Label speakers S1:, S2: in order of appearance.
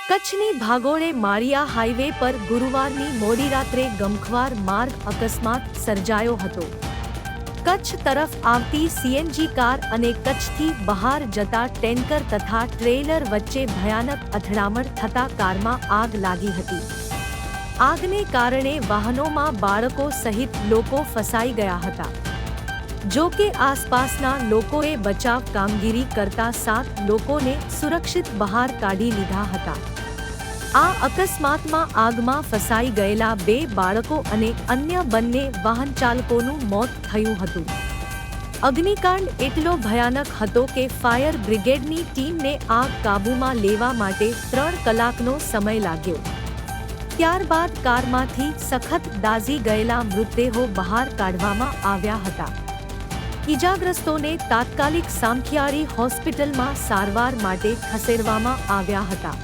S1: કચ્છની ભાગોળે માળિયા હાઈવે પર ગુરુવારની મોડી રાત્રે ગમખ્વાર માર્ગ અકસ્માત સર્જાયો હતો. કચ્છ તરફ આવતી સીએનજી કાર અને કચ્છથી બહાર જતા ટેન્કર તથા ટ્રેલર વચ્ચે ભયાનક અથડામણ થતા કારમાં આગ લાગી હતી. આગને કારણે વાહનોમાં બાળકો સહિત લોકો ફસાઈ ગયા હતા. જો કે આસપાસના લોકોએ બચાવ કામગીરી કરતા 7 લોકોને સુરક્ષિત બહાર કાઢી લીધા હતા. આ અકસ્માતમાં આગમાં ફસાઈ ગયેલા 2 બાળકો અને અન્ય બંને વાહન ચાલકોનું મોત થયું હતું. અગ્નિકાંડ એટલો ભયાનક હતો કે ફાયર બ્રિગેડની ટીમને આગ કાબૂમાં લેવા માટે 3 કલાકનો સમય લાગ્યો. ત્યારબાદ કારમાંથી સખત દાઝી ગયેલા મૃતદેહો બહાર કાઢવામાં આવ્યા હતા. ઈજાગ્રસ્તોને તાત્કાલિક સામખિયાળી હોસ્પિટલમાં સારવાર માટે ખસેડવામાં આવ્યા હતા.